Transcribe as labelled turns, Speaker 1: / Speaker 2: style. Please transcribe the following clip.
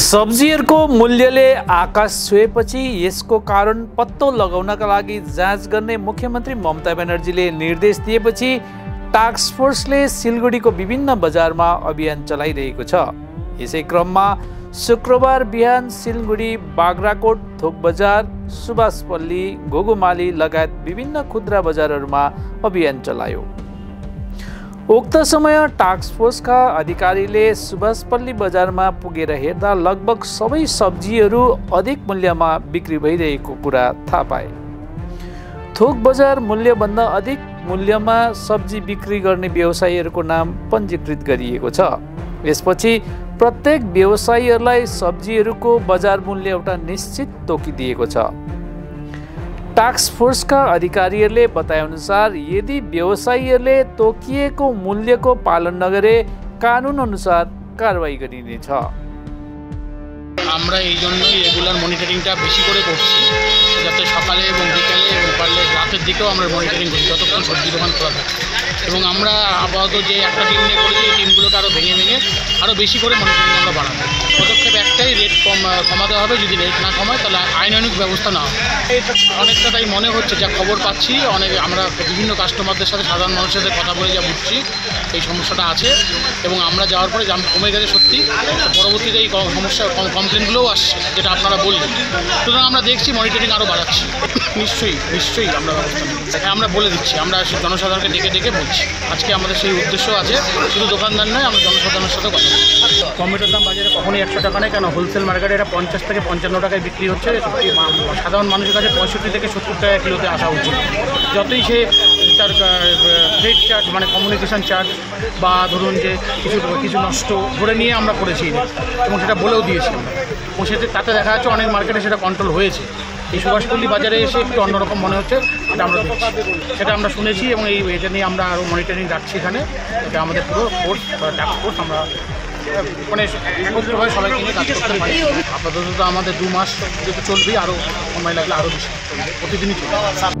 Speaker 1: सब्जीहरूको मूल्यले आकाश छुएपछि यसको कारण पत्तो लगाउनका लागि जाँच गर्ने मुख्यमन्त्री ममता ब्यानर्जीले निर्देश दिएपछि टास्क फोर्सले सिलगढीको विभिन्न बजारमा अभियान चलाइरहेको छ। यसै क्रममा शुक्रबार बिहान सिलगढी, बाग्राकोट, थोक बजार, सुभाषपल्ली, घोघुमाली लगायत विभिन्न खुद्रा बजारहरूमा अभियान चलायो। उक्त समय टास्क फोर्सका अधिकारीले सुभाषपल्ली बजारमा पुगेर हेर्दा लगभग सबै सब्जीहरू अधिक मूल्यमा बिक्री भइरहेको कुरा थाहा पाए। थोक बजार मूल्यभन्दा अधिक मूल्यमा सब्जी बिक्री गर्ने व्यवसायीहरूको नाम पञ्जीकृत गरिएको छ। यसपछि प्रत्येक व्यवसायीहरूलाई सब्जीहरूको बजार मूल्य एउटा निश्चित तोकिदिएको छ। टास्क फोर्सका अधिकारीहरूले बताएअनुसार यदि व्यवसायीहरूले तोकिएको मूल्यको पालन नगरे कानुन अनुसार कारवाई गरिनेछ।
Speaker 2: আমরা এই জন্যই রেগুলার মনিটরিংটা বেশি করে করছি, যাতে সকালে এবং বিকালে এবং পারলে রাতের দিকেও আমরা মনিটরিং করি যতক্ষণ সবজি দোকান খোলা থাকে। এবং আমরা আপাতত যে একটা টিম নিয়ে করেছি এই টিমগুলোকে আরও ভেঙে আরও বেশি করে মনিটরিং আমরা বাড়াবো। পদক্ষেপ একটাই, রেট কমাতে হবে। যদি রেট না কমায় তাহলে আইনানুগ ব্যবস্থা না হবে। অনেকটা তাই মনে হচ্ছে, যা খবর পাচ্ছি, আমরা বিভিন্ন কাস্টমারদের সাথে, সাধারণ মানুষের সাথে কথা বলে যা বুঝছি এই সমস্যাটা আছে। এবং আমরা যাওয়ার পরে দাম কমে গেছে সত্যি, পরবর্তীতে এই সমস্যা কমপ্লেনগুলোও আসছে, যেটা আপনারা বললেন। সুতরাং আমরা দেখছি, মনিটরিং আরও বাড়াচ্ছি। নিশ্চয়ই আমরা ব্যবস্থা নিই। আমরা বলে দিচ্ছি, আমরা জনসাধারণকে ডেকে বলছি। আজকে আমাদের সেই উদ্দেশ্য আছে, শুধু দোকানদার নয়, আমরা জনসাধারণের সাথেও কথা বলছি। টমেটোর দাম বাজারে কখনোই 100 টাকা নেই, কেন হোলসেল মার্কেটে এটা 50 থেকে 55 টাকায় বিক্রি হচ্ছে। সাধারণ মানুষের কাছে 65 থেকে 70 টাকা কিলোতে আসা উচিত। যতই সে তার রেট চার্জ, মানে কমিউনিকেশন চার্জ বা ধরুন যে কিছু নষ্ট ধরে নিয়ে আমরা করেছি এবং সেটা বলেও দিয়েছি আমরা, এবং তাতে দেখা যাচ্ছে অনেক মার্কেটে সেটা কন্ট্রোল হয়েছে। এই সুভাষপল্লী বাজারে এসে একটু অন্যরকম মনে হচ্ছে, সেটা আমরা শুনেছি এবং এটা নিয়ে আমরা আরও মনিটরিং রাখছি এখানে। এটা আমাদের পুরো ফোর্স, টাস্ক ফোর্স, আমরা মানে একত্রভাবে সবাইকে নিয়ে কাজ করতে পারি। আপাতত আমাদের 2 মাস যেহেতু চলবেই, আরও সময় লাগলে আরও বেশি প্রতিদিনই চলবে।